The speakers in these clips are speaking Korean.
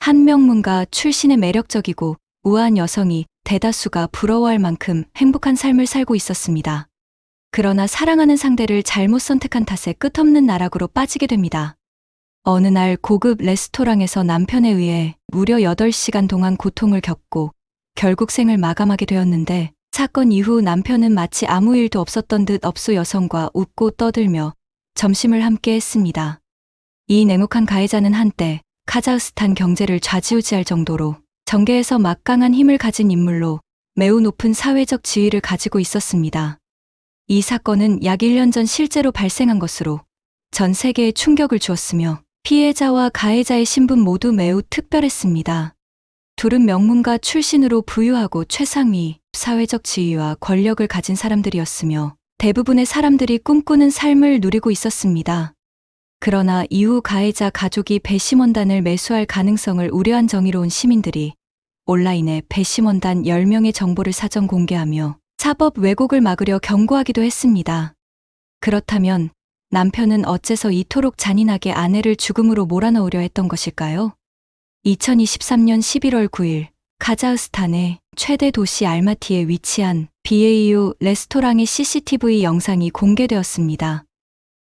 한 명문가 출신의 매력적이고 우아한 여성이 대다수가 부러워할 만큼 행복한 삶을 살고 있었습니다. 그러나 사랑하는 상대를 잘못 선택한 탓에 끝없는 나락으로 빠지게 됩니다. 어느 날 고급 레스토랑에서 남편에 의해 무려 8시간 동안 고통을 겪고 결국 생을 마감하게 되었는데, 사건 이후 남편은 마치 아무 일도 없었던 듯 업소 여성과 웃고 떠들며 점심을 함께 했습니다. 이 냉혹한 가해자는 한때 카자흐스탄 경제를 좌지우지할 정도로 정계에서 막강한 힘을 가진 인물로 매우 높은 사회적 지위를 가지고 있었습니다. 이 사건은 약 1년 전 실제로 발생한 것으로 전 세계에 충격을 주었으며 피해자와 가해자의 신분 모두 매우 특별했습니다. 둘은 명문가 출신으로 부유하고 최상위 사회적 지위와 권력을 가진 사람들이었으며 대부분의 사람들이 꿈꾸는 삶을 누리고 있었습니다. 그러나 이후 가해자 가족이 배심원단을 매수할 가능성을 우려한 정의로운 시민들이 온라인에 배심원단 10명의 정보를 사전 공개하며 사법 왜곡을 막으려 경고하기도 했습니다. 그렇다면 남편은 어째서 이토록 잔인하게 아내를 죽음으로 몰아넣으려 했던 것일까요? 2023년 11월 9일 카자흐스탄의 최대 도시 알마티에 위치한 BAU 레스토랑의 CCTV 영상이 공개되었습니다.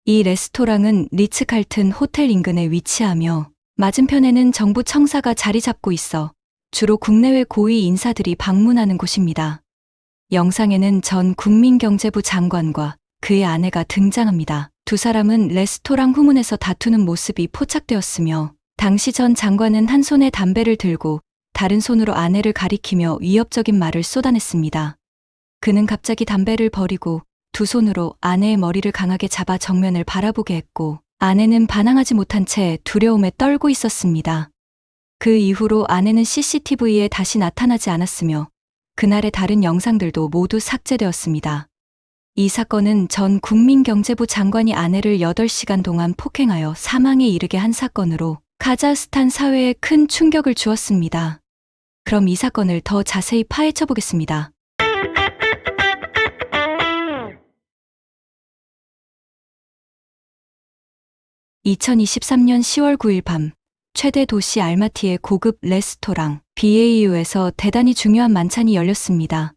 이 레스토랑은 리츠칼튼 호텔 인근에 위치하며 맞은편에는 정부 청사가 자리 잡고 있어 주로 국내외 고위 인사들이 방문하는 곳입니다. 영상에는 전 국민경제부 장관과 그의 아내가 등장합니다. 두 사람은 레스토랑 후문에서 다투는 모습이 포착되었으며, 당시 전 장관은 한 손에 담배를 들고 다른 손으로 아내를 가리키며 위협적인 말을 쏟아냈습니다. 그는 갑자기 담배를 버리고 두 손으로 아내의 머리를 강하게 잡아 정면을 바라보게 했고, 아내는 반항하지 못한 채 두려움에 떨고 있었습니다. 그 이후로 아내는 CCTV에 다시 나타나지 않았으며 그날의 다른 영상들도 모두 삭제되었습니다. 이 사건은 전 국민경제부 장관이 아내를 8시간 동안 폭행하여 사망에 이르게 한 사건으로 카자흐스탄 사회에 큰 충격을 주었습니다. 그럼 이 사건을 더 자세히 파헤쳐 보겠습니다. (2023년 10월 9일) 밤 최대 도시 알마티의 고급 레스토랑 BAU에서 대단히 중요한 만찬이 열렸습니다.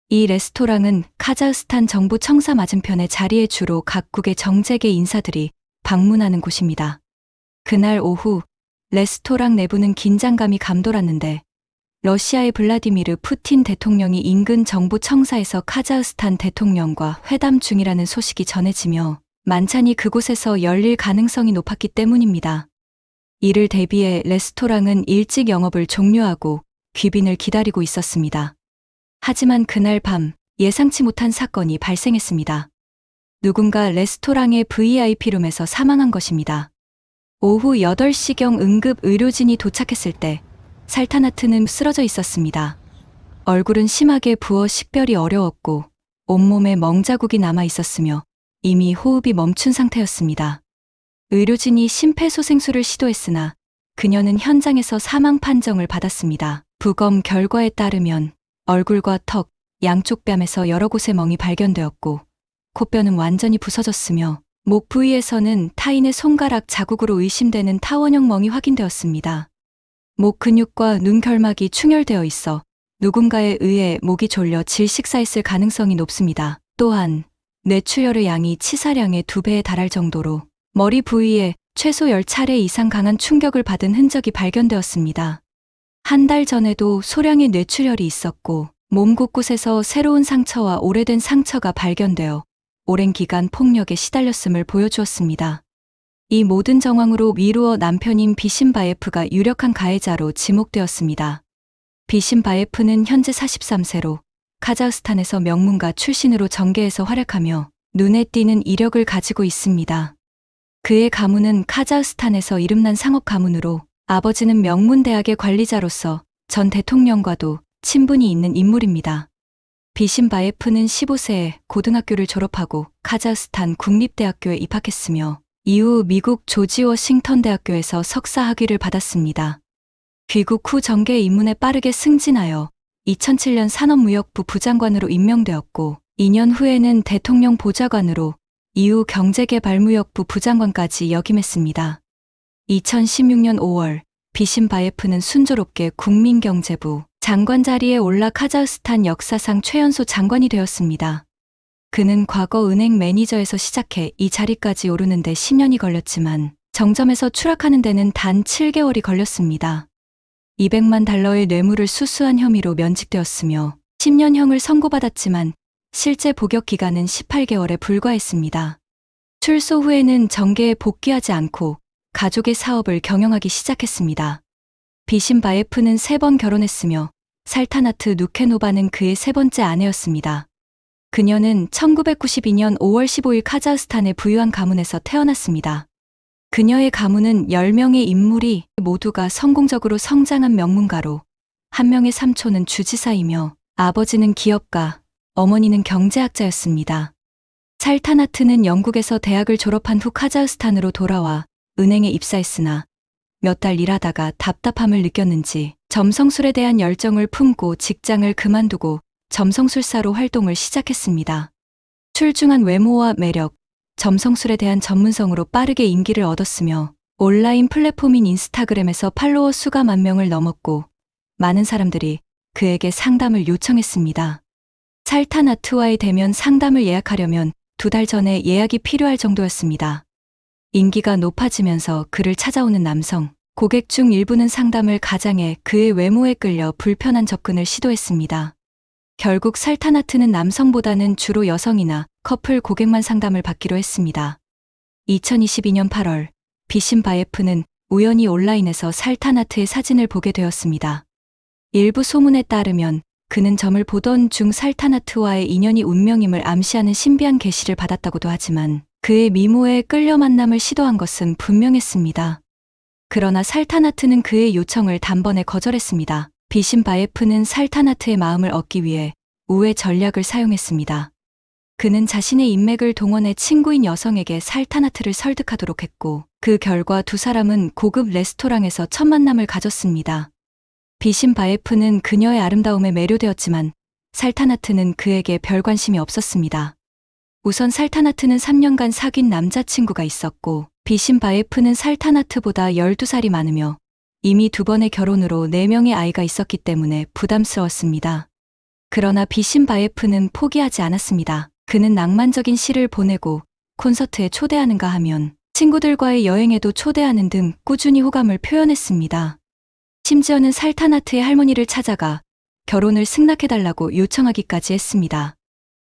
이 레스토랑은 카자흐스탄 정부 청사 맞은편의 자리에 주로 각국의 정재계 인사들이 방문하는 곳입니다. 그날 오후 레스토랑 내부는 긴장감이 감돌았는데, 러시아의 블라디미르 푸틴 대통령이 인근 정부 청사에서 카자흐스탄 대통령과 회담 중이라는 소식이 전해지며 만찬이 그곳에서 열릴 가능성이 높았기 때문입니다. 이를 대비해 레스토랑은 일찍 영업을 종료하고 귀빈을 기다리고 있었습니다. 하지만 그날 밤 예상치 못한 사건이 발생했습니다. 누군가 레스토랑의 VIP룸에서 사망한 것입니다. 오후 8시경 응급 의료진이 도착했을 때 살타나트는 쓰러져 있었습니다. 얼굴은 심하게 부어 식별이 어려웠고 온몸에 멍자국이 남아 있었으며 이미 호흡이 멈춘 상태였습니다. 의료진이 심폐소생술을 시도했으나 그녀는 현장에서 사망 판정을 받았습니다. 부검 결과에 따르면 얼굴과 턱, 양쪽 뺨에서 여러 곳에 멍이 발견되었고 코뼈는 완전히 부서졌으며 목 부위에서는 타인의 손가락 자국으로 의심되는 타원형 멍이 확인되었습니다. 목 근육과 눈 결막이 충혈되어 있어 누군가에 의해 목이 졸려 질식사했을 가능성이 높습니다. 또한 뇌출혈의 양이 치사량의 2배에 달할 정도로 머리 부위에 최소 10차례 이상 강한 충격을 받은 흔적이 발견되었습니다. 한 달 전에도 소량의 뇌출혈이 있었고 몸 곳곳에서 새로운 상처와 오래된 상처가 발견되어 오랜 기간 폭력에 시달렸음을 보여주었습니다. 이 모든 정황으로 미루어 남편인 비신바예프가 유력한 가해자로 지목되었습니다. 비신바예프는 현재 43세로 카자흐스탄에서 명문가 출신으로 정계에서 활약하며 눈에 띄는 이력을 가지고 있습니다. 그의 가문은 카자흐스탄에서 이름난 상업 가문으로 아버지는 명문대학의 관리자로서 전 대통령과도 친분이 있는 인물입니다. 비신바예프는 15세에 고등학교를 졸업하고 카자흐스탄 국립대학교에 입학했으며 이후 미국 조지 워싱턴 대학교에서 석사 학위를 받았습니다. 귀국 후 정계 입문에 빠르게 승진하여 2007년 산업무역부 부장관으로 임명되었고 2년 후에는 대통령 보좌관으로 이후 경제개발무역부 부장관까지 역임했습니다. 2016년 5월 비신바예프는 순조롭게 국민경제부 장관 자리에 올라 카자흐스탄 역사상 최연소 장관이 되었습니다. 그는 과거 은행 매니저에서 시작해 이 자리까지 오르는데 10년이 걸렸지만 정점에서 추락하는 데는 단 7개월이 걸렸습니다. 200만 달러의 뇌물을 수수한 혐의로 면직되었으며 10년형을 선고받았지만 실제 복역 기간은 18개월에 불과했습니다. 출소 후에는 정계에 복귀하지 않고 가족의 사업을 경영하기 시작했습니다. 비신바예프는 3번 결혼했으며 살타나트 누케노바는 그의 3번째 아내였습니다. 그녀는 1992년 5월 15일 카자흐스탄의 부유한 가문에서 태어났습니다. 그녀의 가문은 10명의 인물이 모두가 성공적으로 성장한 명문가로 한 명의 삼촌은 주지사이며 아버지는 기업가, 어머니는 경제학자였습니다. 살타나트는 영국에서 대학을 졸업한 후 카자흐스탄으로 돌아와 은행에 입사했으나 몇 달 일하다가 답답함을 느꼈는지 점성술에 대한 열정을 품고 직장을 그만두고 점성술사로 활동을 시작했습니다. 출중한 외모와 매력, 점성술에 대한 전문성으로 빠르게 인기를 얻었으며 온라인 플랫폼인 인스타그램에서 팔로워 수가 10,000명을 넘었고 많은 사람들이 그에게 상담을 요청했습니다. 살타나트와의 대면 상담을 예약하려면 2달 전에 예약이 필요할 정도였습니다. 인기가 높아지면서 그를 찾아오는 남성, 고객 중 일부는 상담을 가장해 그의 외모에 끌려 불편한 접근을 시도했습니다. 결국 살타나트는 남성보다는 주로 여성이나 커플 고객만 상담을 받기로 했습니다. 2022년 8월, 비신바예프는 우연히 온라인에서 살타나트의 사진을 보게 되었습니다. 일부 소문에 따르면 그는 점을 보던 중 살타나트와의 인연이 운명임을 암시하는 신비한 계시를 받았다고도 하지만 그의 미모에 끌려 만남을 시도한 것은 분명했습니다. 그러나 살타나트는 그의 요청을 단번에 거절했습니다. 비신바예프는 살타나트의 마음을 얻기 위해 우회 전략을 사용했습니다. 그는 자신의 인맥을 동원해 친구인 여성에게 살타나트를 설득하도록 했고 그 결과 두 사람은 고급 레스토랑에서 첫 만남을 가졌습니다. 비신바예프는 그녀의 아름다움에 매료되었지만 살타나트는 그에게 별 관심이 없었습니다. 우선 살타나트는 3년간 사귄 남자친구가 있었고 비신바예프는 살타나트보다 12살이 많으며 이미 2번의 결혼으로 4명의 아이가 있었기 때문에 부담스러웠습니다. 그러나 비신바예프는 포기하지 않았습니다. 그는 낭만적인 시를 보내고 콘서트에 초대하는가 하면 친구들과의 여행에도 초대하는 등 꾸준히 호감을 표현했습니다. 심지어는 살타나트의 할머니를 찾아가 결혼을 승낙해달라고 요청하기까지 했습니다.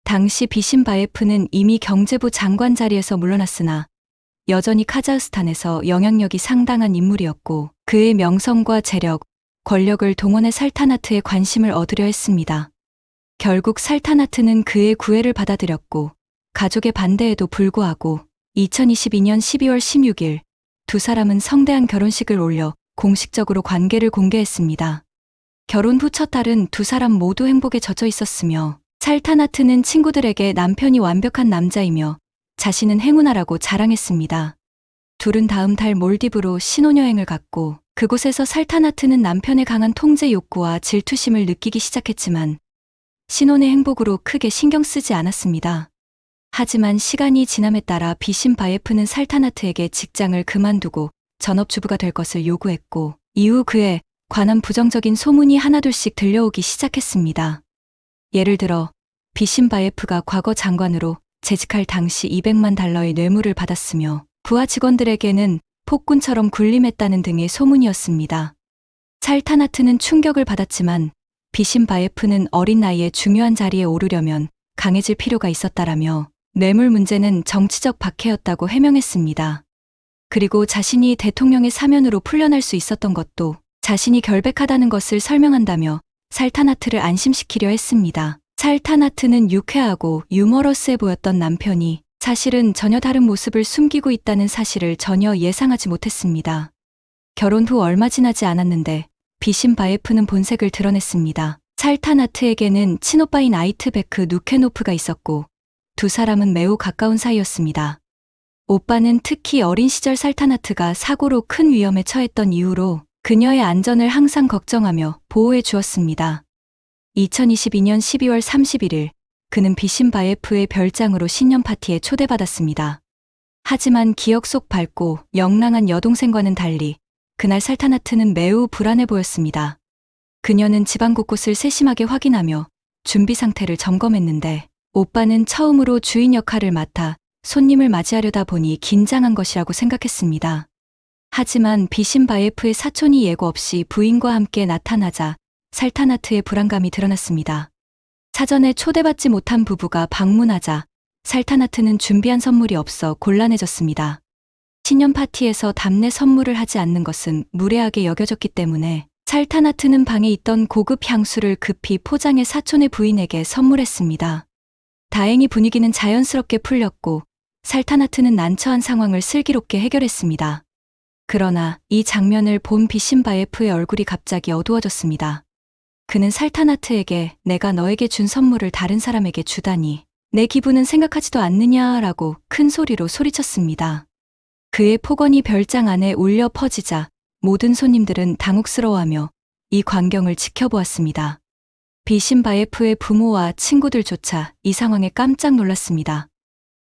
당시 비신바예프는 이미 경제부 장관 자리에서 물러났으나 여전히 카자흐스탄에서 영향력이 상당한 인물이었고 그의 명성과 재력, 권력을 동원해 살타나트의 관심을 얻으려 했습니다. 결국 살타나트는 그의 구애를 받아들였고 가족의 반대에도 불구하고 2022년 12월 16일 두 사람은 성대한 결혼식을 올려 공식적으로 관계를 공개했습니다. 결혼 후 첫 달은 두 사람 모두 행복에 젖어 있었으며 살타나트는 친구들에게 남편이 완벽한 남자이며 자신은 행운아라고 자랑했습니다. 둘은 다음 달 몰디브로 신혼여행을 갔고 그곳에서 살타나트는 남편의 강한 통제 욕구와 질투심을 느끼기 시작했지만 신혼의 행복으로 크게 신경 쓰지 않았습니다. 하지만 시간이 지남에 따라 비신바예프는 살타나트에게 직장을 그만두고 전업주부가 될 것을 요구했고 이후 그에 관한 부정적인 소문이 하나둘씩 들려오기 시작했습니다. 예를 들어 비신바예프가 과거 장관으로 재직할 당시 200만 달러의 뇌물을 받았으며 부하 직원들에게는 폭군처럼 군림했다는 등의 소문이었습니다. 살타나트는 충격을 받았지만 비신바예프는 어린 나이에 중요한 자리에 오르려면 강해질 필요가 있었다라며 뇌물 문제는 정치적 박해였다고 해명했습니다. 그리고 자신이 대통령의 사면으로 풀려날 수 있었던 것도 자신이 결백하다는 것을 설명한다며 살타나트를 안심시키려 했습니다. 살타나트는 유쾌하고 유머러스해 보였던 남편이 사실은 전혀 다른 모습을 숨기고 있다는 사실을 전혀 예상하지 못했습니다. 결혼 후 얼마 지나지 않았는데 비신바예프는 본색을 드러냈습니다. 살타나트에게는 친오빠인 아이트베크 누케노프가 있었고 두 사람은 매우 가까운 사이였습니다. 오빠는 특히 어린 시절 살타나트가 사고로 큰 위험에 처했던 이후로 그녀의 안전을 항상 걱정하며 보호해 주었습니다. 2022년 12월 31일 그는 비신바예프의 별장으로 신년 파티에 초대받았습니다. 하지만 기억 속 밝고 영랑한 여동생과는 달리 그날 살타나트는 매우 불안해 보였습니다. 그녀는 집안 곳곳을 세심하게 확인하며 준비 상태를 점검했는데 오빠는 처음으로 주인 역할을 맡아 손님을 맞이하려다 보니 긴장한 것이라고 생각했습니다. 하지만 비신바예프의 사촌이 예고 없이 부인과 함께 나타나자 살타나트의 불안감이 드러났습니다. 사전에 초대받지 못한 부부가 방문하자 살타나트는 준비한 선물이 없어 곤란해졌습니다. 신년 파티에서 답례 선물을 하지 않는 것은 무례하게 여겨졌기 때문에 살타나트는 방에 있던 고급 향수를 급히 포장해 사촌의 부인에게 선물했습니다. 다행히 분위기는 자연스럽게 풀렸고 살타나트는 난처한 상황을 슬기롭게 해결했습니다. 그러나 이 장면을 본 비신바예프의 얼굴이 갑자기 어두워졌습니다. 그는 살타나트에게 내가 너에게 준 선물을 다른 사람에게 주다니 내 기분은 생각하지도 않느냐라고 큰 소리로 소리쳤습니다. 그의 폭언이 별장 안에 울려 퍼지자 모든 손님들은 당혹스러워하며 이 광경을 지켜보았습니다. 비신바예프의 부모와 친구들조차 이 상황에 깜짝 놀랐습니다.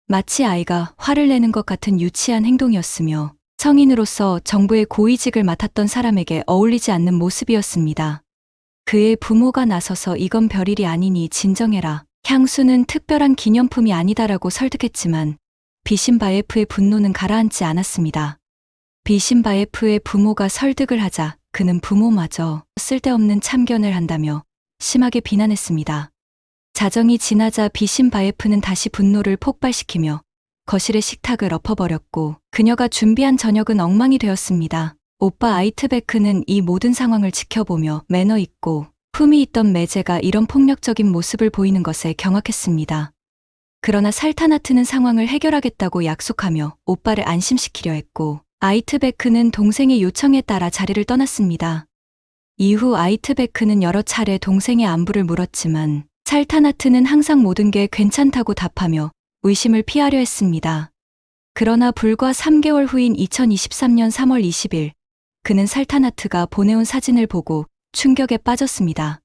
마치 아이가 화를 내는 것 같은 유치한 행동이었으며 성인으로서 정부의 고위직을 맡았던 사람에게 어울리지 않는 모습이었습니다. 그의 부모가 나서서 이건 별일이 아니니 진정해라. 향수는 특별한 기념품이 아니다라고 설득했지만 비신바예프의 분노는 가라앉지 않았습니다. 비신바예프의 부모가 설득을 하자 그는 부모마저 쓸데없는 참견을 한다며 심하게 비난했습니다. 자정이 지나자 비신바예프는 다시 분노를 폭발시키며 거실의 식탁을 엎어버렸고 그녀가 준비한 저녁은 엉망이 되었습니다. 오빠 아이트베크는 이 모든 상황을 지켜보며 매너 있고 품위 있던 매제가 이런 폭력적인 모습을 보이는 것에 경악했습니다. 그러나 살타나트는 상황을 해결하겠다고 약속하며 오빠를 안심시키려 했고 아이트베크는 동생의 요청에 따라 자리를 떠났습니다. 이후 아이트베크는 여러 차례 동생의 안부를 물었지만 살타나트는 항상 모든 게 괜찮다고 답하며 의심을 피하려 했습니다. 그러나 불과 3개월 후인 2023년 3월 20일 그는 살타나트가 보내온 사진을 보고 충격에 빠졌습니다.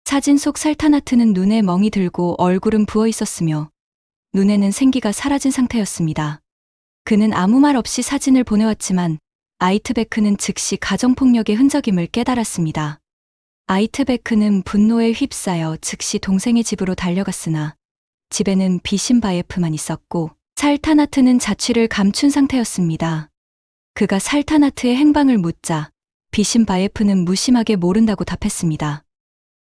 사진 속 살타나트는 눈에 멍이 들고 얼굴은 부어 있었으며 눈에는 생기가 사라진 상태였습니다. 그는 아무 말 없이 사진을 보내왔지만 아이트베크는 즉시 가정폭력의 흔적임을 깨달았습니다. 아이트베크는 분노에 휩싸여 즉시 동생의 집으로 달려갔으나 집에는 비신바예프만 있었고 살타나트는 자취를 감춘 상태였습니다. 그가 살타나트의 행방을 묻자 비신바예프는 무심하게 모른다고 답했습니다.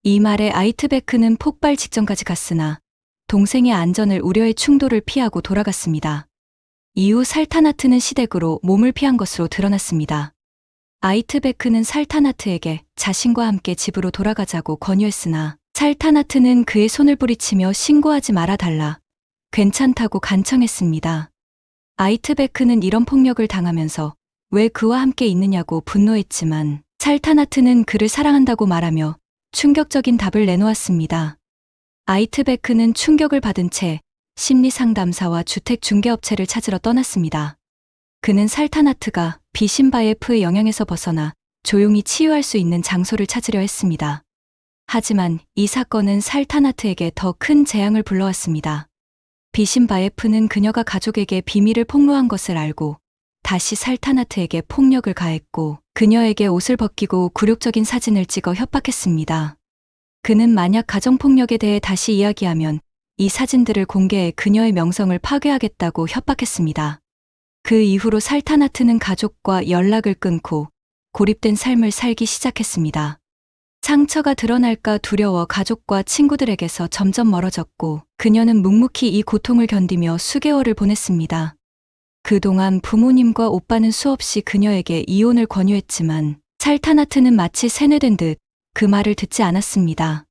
이 말에 아이트베크는 폭발 직전까지 갔으나 동생의 안전을 우려해 충돌을 피하고 돌아갔습니다. 이후 살타나트는 시댁으로 몸을 피한 것으로 드러났습니다. 아이트베크는 살타나트에게 자신과 함께 집으로 돌아가자고 권유했으나 살타나트는 그의 손을 뿌리치며 신고하지 말아달라 괜찮다고 간청했습니다. 아이트베크는 이런 폭력을 당하면서 왜 그와 함께 있느냐고 분노했지만 살타나트는 그를 사랑한다고 말하며 충격적인 답을 내놓았습니다. 아이트베크는 충격을 받은 채 심리상담사와 주택중개업체를 찾으러 떠났습니다. 그는 살타나트가 비신바예프의 영향에서 벗어나 조용히 치유할 수 있는 장소를 찾으려 했습니다. 하지만 이 사건은 살타나트에게 더 큰 재앙을 불러왔습니다. 비신바예프는 그녀가 가족에게 비밀을 폭로한 것을 알고 다시 살타나트에게 폭력을 가했고 그녀에게 옷을 벗기고 굴욕적인 사진을 찍어 협박했습니다. 그는 만약 가정폭력에 대해 다시 이야기하면 이 사진들을 공개해 그녀의 명성을 파괴하겠다고 협박했습니다. 그 이후로 살타나트는 가족과 연락을 끊고 고립된 삶을 살기 시작했습니다. 상처가 드러날까 두려워 가족과 친구들에게서 점점 멀어졌고 그녀는 묵묵히 이 고통을 견디며 수개월을 보냈습니다. 그동안 부모님과 오빠는 수없이 그녀에게 이혼을 권유했지만 살타나트는 마치 세뇌된 듯 그 말을 듣지 않았습니다.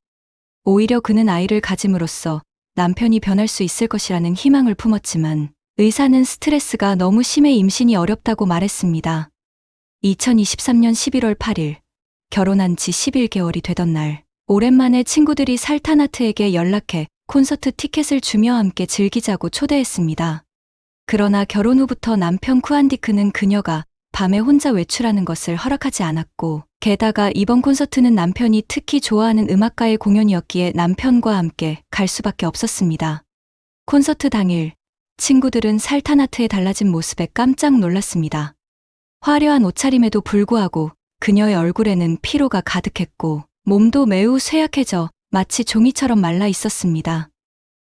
오히려 그는 아이를 가짐으로써 남편이 변할 수 있을 것이라는 희망을 품었지만 의사는 스트레스가 너무 심해 임신이 어렵다고 말했습니다. 2023년 11월 8일 결혼한 지 11개월이 되던 날 오랜만에 친구들이 살타나트에게 연락해 콘서트 티켓을 주며 함께 즐기자고 초대했습니다. 그러나 결혼 후부터 남편 쿠안디크는 그녀가 밤에 혼자 외출하는 것을 허락하지 않았고 게다가 이번 콘서트는 남편이 특히 좋아하는 음악가의 공연이었기에 남편과 함께 갈 수밖에 없었습니다. 콘서트 당일 친구들은 살타나트의 달라진 모습에 깜짝 놀랐습니다. 화려한 옷차림에도 불구하고 그녀의 얼굴에는 피로가 가득했고 몸도 매우 쇠약해져 마치 종이처럼 말라 있었습니다.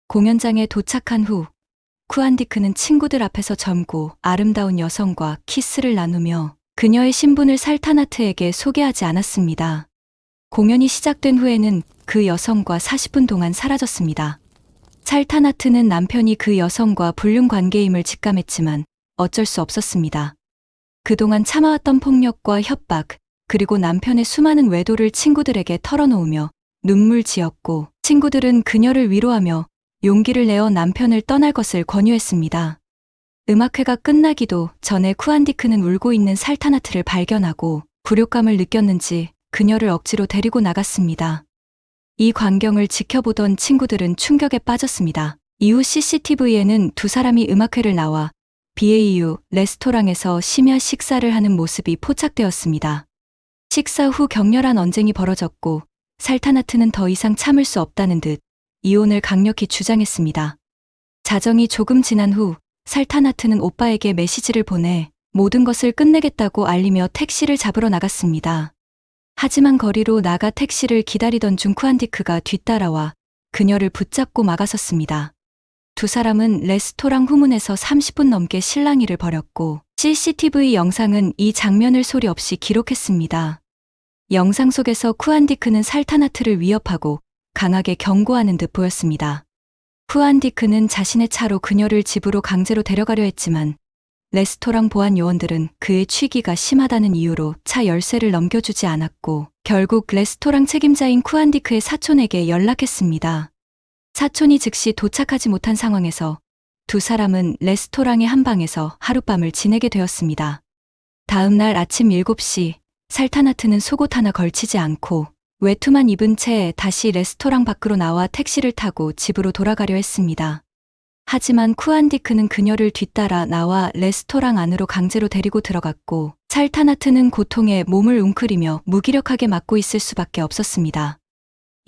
공연장에 도착한 후 쿠안디크는 친구들 앞에서 젊고 아름다운 여성과 키스를 나누며 그녀의 신분을 살타나트에게 소개하지 않았습니다. 공연이 시작된 후에는 그 여성과 40분 동안 사라졌습니다. 살타나트는 남편이 그 여성과 불륜 관계임을 직감했지만 어쩔 수 없었습니다. 그동안 참아왔던 폭력과 협박, 그리고 남편의 수많은 외도를 친구들에게 털어놓으며 눈물 지었고 친구들은 그녀를 위로하며 용기를 내어 남편을 떠날 것을 권유했습니다. 음악회가 끝나기도 전에 쿠안디크는 울고 있는 살타나트를 발견하고 굴욕감을 느꼈는지 그녀를 억지로 데리고 나갔습니다. 이 광경을 지켜보던 친구들은 충격에 빠졌습니다. 이후 CCTV에는 두 사람이 음악회를 나와 BAU 레스토랑에서 심야 식사를 하는 모습이 포착되었습니다. 식사 후 격렬한 언쟁이 벌어졌고 살타나트는 더 이상 참을 수 없다는 듯 이혼을 강력히 주장했습니다. 자정이 조금 지난 후 살타나트는 오빠에게 메시지를 보내 모든 것을 끝내겠다고 알리며 택시를 잡으러 나갔습니다. 하지만 거리로 나가 택시를 기다리던 중 쿠안디크가 뒤따라와 그녀를 붙잡고 막아섰습니다. 두 사람은 레스토랑 후문에서 30분 넘게 실랑이를 벌였고 CCTV 영상은 이 장면을 소리 없이 기록했습니다. 영상 속에서 쿠안디크는 살타나트를 위협하고 강하게 경고하는 듯 보였습니다. 쿠안디크는 자신의 차로 그녀를 집으로 강제로 데려가려 했지만 레스토랑 보안 요원들은 그의 취기가 심하다는 이유로 차 열쇠를 넘겨주지 않았고 결국 레스토랑 책임자인 쿠안디크의 사촌에게 연락했습니다. 사촌이 즉시 도착하지 못한 상황에서 두 사람은 레스토랑의 한 방에서 하룻밤을 지내게 되었습니다. 다음 날 아침 7시 살타나트는 속옷 하나 걸치지 않고 외투만 입은 채 다시 레스토랑 밖으로 나와 택시를 타고 집으로 돌아가려 했습니다. 하지만 쿠안디크는 그녀를 뒤따라 나와 레스토랑 안으로 강제로 데리고 들어갔고 살타나트는 고통에 몸을 웅크리며 무기력하게 맞고 있을 수밖에 없었습니다.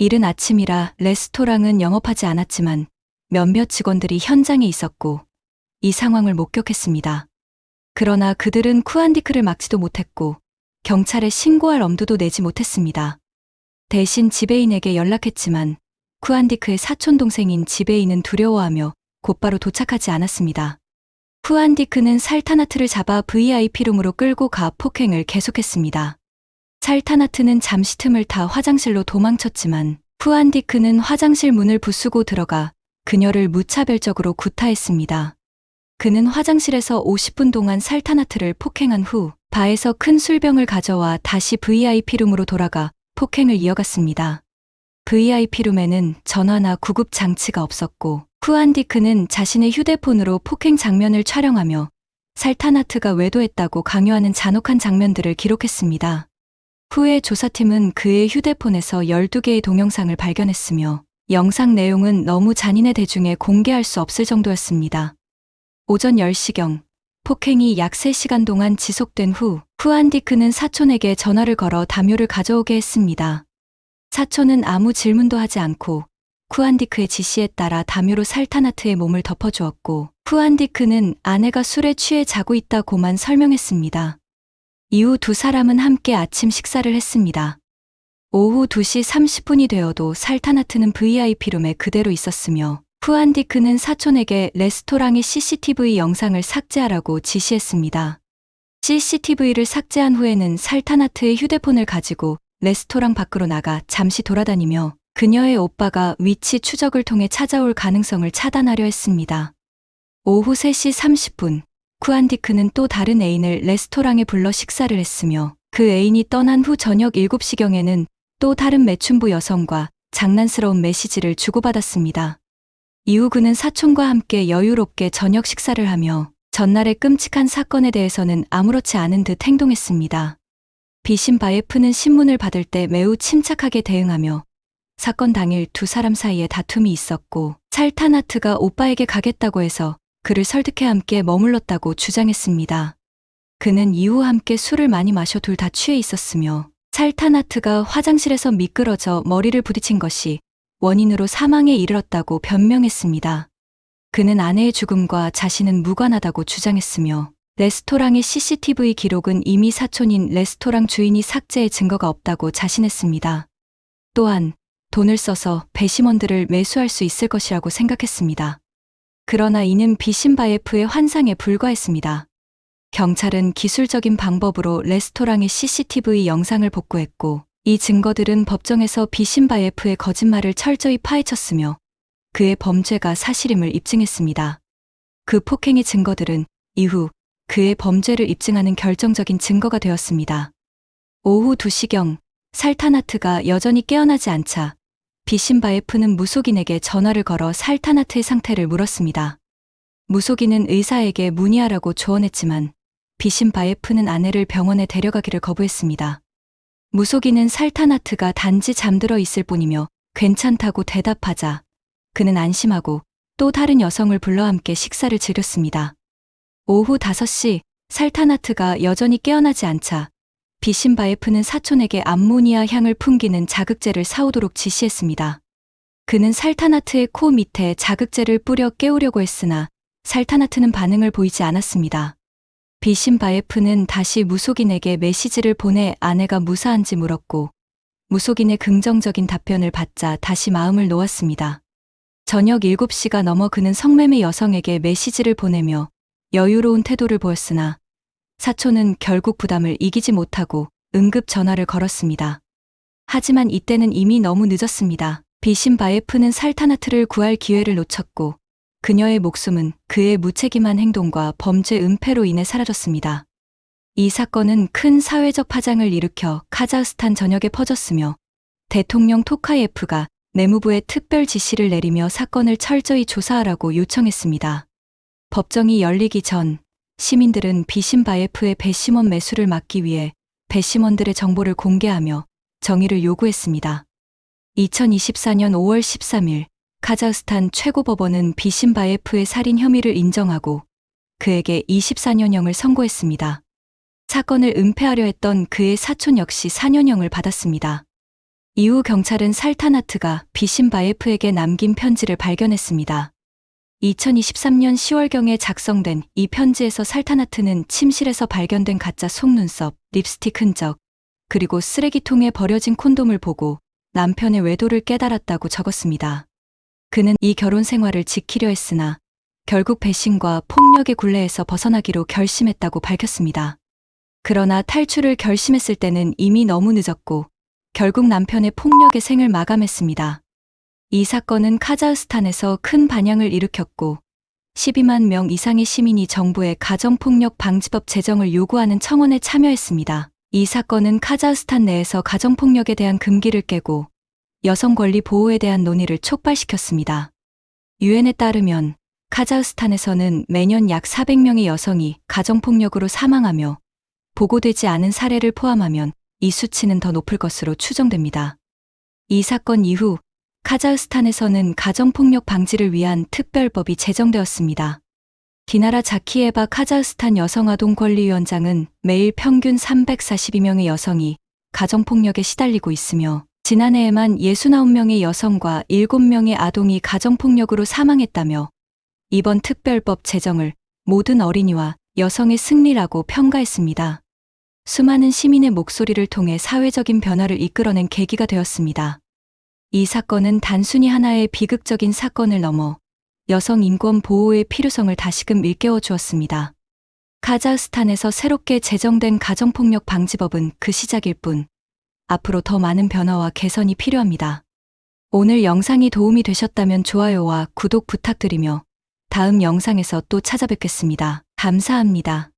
이른 아침이라 레스토랑은 영업하지 않았지만 몇몇 직원들이 현장에 있었고 이 상황을 목격했습니다. 그러나 그들은 쿠안디크를 막지도 못했고 경찰에 신고할 엄두도 내지 못했습니다. 대신 지배인에게 연락했지만 쿠안디크의 사촌동생인 지배인은 두려워하며 곧바로 도착하지 않았습니다. 쿠안디크는 살타나트를 잡아 VIP룸으로 끌고 가 폭행을 계속했습니다. 살타나트는 잠시 틈을 타 화장실로 도망쳤지만 쿠안디크는 화장실 문을 부수고 들어가 그녀를 무차별적으로 구타했습니다. 그는 화장실에서 50분 동안 살타나트를 폭행한 후 바에서 큰 술병을 가져와 다시 VIP룸으로 돌아가 폭행을 이어갔습니다. VIP룸에는 전화나 구급 장치가 없었고 쿠안디크는 자신의 휴대폰으로 폭행 장면을 촬영하며 살타나트가 외도했다고 강요하는 잔혹한 장면들을 기록했습니다. 후에 조사팀은 그의 휴대폰에서 12개의 동영상을 발견했으며 영상 내용은 너무 잔인해 대중에 공개할 수 없을 정도였습니다. 오전 10시경 폭행이 약 3시간 동안 지속된 후 쿠안디크는 사촌에게 전화를 걸어 담요를 가져오게 했습니다. 사촌은 아무 질문도 하지 않고 쿠안디크의 지시에 따라 담요로 살타나트의 몸을 덮어주었고 쿠안디크는 아내가 술에 취해 자고 있다고만 설명했습니다. 이후 두 사람은 함께 아침 식사를 했습니다. 오후 2시 30분이 되어도 살타나트는 VIP룸에 그대로 있었으며 쿠안디크는 사촌에게 레스토랑의 CCTV 영상을 삭제하라고 지시했습니다. CCTV를 삭제한 후에는 살타나트의 휴대폰을 가지고 레스토랑 밖으로 나가 잠시 돌아다니며 그녀의 오빠가 위치 추적을 통해 찾아올 가능성을 차단하려 했습니다. 오후 3시 30분, 쿠안디크는 또 다른 애인을 레스토랑에 불러 식사를 했으며 그 애인이 떠난 후 저녁 7시경에는 또 다른 매춘부 여성과 장난스러운 메시지를 주고받았습니다. 이후 그는 사촌과 함께 여유롭게 저녁 식사를 하며 전날의 끔찍한 사건에 대해서는 아무렇지 않은 듯 행동했습니다. 비신바예프는 신문을 받을 때 매우 침착하게 대응하며 사건 당일 두 사람 사이에 다툼이 있었고 살타나트가 오빠에게 가겠다고 해서 그를 설득해 함께 머물렀다고 주장했습니다. 그는 이후 함께 술을 많이 마셔 둘 다 취해 있었으며 살타나트가 화장실에서 미끄러져 머리를 부딪힌 것이 원인으로 사망에 이르렀다고 변명했습니다. 그는 아내의 죽음과 자신은 무관하다고 주장했으며 레스토랑의 CCTV 기록은 이미 사촌인 레스토랑 주인이 삭제의 증거가 없다고 자신했습니다. 또한 돈을 써서 배심원들을 매수할 수 있을 것이라고 생각했습니다. 그러나 이는 비신바예프의 환상에 불과했습니다. 경찰은 기술적인 방법으로 레스토랑의 CCTV 영상을 복구했고, 이 증거들은 법정에서 비신바예프의 거짓말을 철저히 파헤쳤으며 그의 범죄가 사실임을 입증했습니다. 그 폭행의 증거들은 이후 그의 범죄를 입증하는 결정적인 증거가 되었습니다. 오후 2시경 살타나트가 여전히 깨어나지 않자 비신바예프는 무속인에게 전화를 걸어 살타나트의 상태를 물었습니다. 무속인은 의사에게 문의하라고 조언했지만 비신바예프는 아내를 병원에 데려가기를 거부했습니다. 무속인은 살타나트가 단지 잠들어 있을 뿐이며 괜찮다고 대답하자 그는 안심하고 또 다른 여성을 불러 함께 식사를 즐겼습니다. 오후 5시 살타나트가 여전히 깨어나지 않자 비신바예프는 사촌에게 암모니아 향을 풍기는 자극제를 사오도록 지시했습니다. 그는 살타나트의 코 밑에 자극제를 뿌려 깨우려고 했으나 살타나트는 반응을 보이지 않았습니다. 비신바예프는 다시 무속인에게 메시지를 보내 아내가 무사한지 물었고 무속인의 긍정적인 답변을 받자 다시 마음을 놓았습니다. 저녁 7시가 넘어 그는 성매매 여성에게 메시지를 보내며 여유로운 태도를 보였으나 사촌은 결국 부담을 이기지 못하고 응급 전화를 걸었습니다. 하지만 이때는 이미 너무 늦었습니다. 비신바예프는 살타나트를 구할 기회를 놓쳤고 그녀의 목숨은 그의 무책임한 행동과 범죄 은폐로 인해 사라졌습니다. 이 사건은 큰 사회적 파장을 일으켜 카자흐스탄 전역에 퍼졌으며 대통령 토카예프가 내무부에 특별 지시를 내리며 사건을 철저히 조사하라고 요청했습니다. 법정이 열리기 전 시민들은 비신바예프의 배심원 매수를 막기 위해 배심원들의 정보를 공개하며 정의를 요구했습니다. 2024년 5월 13일 카자흐스탄 최고법원은 비신바예프의 살인 혐의를 인정하고 그에게 24년형을 선고했습니다. 사건을 은폐하려 했던 그의 사촌 역시 4년형을 받았습니다. 이후 경찰은 살타나트가 비신바예프에게 남긴 편지를 발견했습니다. 2023년 10월경에 작성된 이 편지에서 살타나트는 침실에서 발견된 가짜 속눈썹, 립스틱 흔적, 그리고 쓰레기통에 버려진 콘돔을 보고 남편의 외도를 깨달았다고 적었습니다. 그는 이 결혼 생활을 지키려 했으나 결국 배신과 폭력의 굴레에서 벗어나기로 결심했다고 밝혔습니다. 그러나 탈출을 결심했을 때는 이미 너무 늦었고 결국 남편의 폭력의 생을 마감했습니다. 이 사건은 카자흐스탄에서 큰 반향을 일으켰고 12만 명 이상의 시민이 정부의 가정폭력 방지법 제정을 요구하는 청원에 참여했습니다. 이 사건은 카자흐스탄 내에서 가정폭력에 대한 금기를 깨고 여성 권리 보호에 대한 논의를 촉발시켰습니다. 유엔에 따르면 카자흐스탄에서는 매년 약 400명의 여성이 가정폭력으로 사망하며 보고되지 않은 사례를 포함하면 이 수치는 더 높을 것으로 추정됩니다. 이 사건 이후 카자흐스탄에서는 가정폭력 방지를 위한 특별법이 제정되었습니다. 디나라 자키에바 카자흐스탄 여성아동권리위원장은 매일 평균 342명의 여성이 가정폭력에 시달리고 있으며 지난해에만 69명의 여성과 7명의 아동이 가정폭력으로 사망했다며 이번 특별법 제정을 모든 어린이와 여성의 승리라고 평가했습니다. 수많은 시민의 목소리를 통해 사회적인 변화를 이끌어낸 계기가 되었습니다. 이 사건은 단순히 하나의 비극적인 사건을 넘어 여성 인권 보호의 필요성을 다시금 일깨워 주었습니다. 카자흐스탄에서 새롭게 제정된 가정폭력 방지법은 그 시작일 뿐 앞으로 더 많은 변화와 개선이 필요합니다. 오늘 영상이 도움이 되셨다면 좋아요와 구독 부탁드리며 다음 영상에서 또 찾아뵙겠습니다. 감사합니다.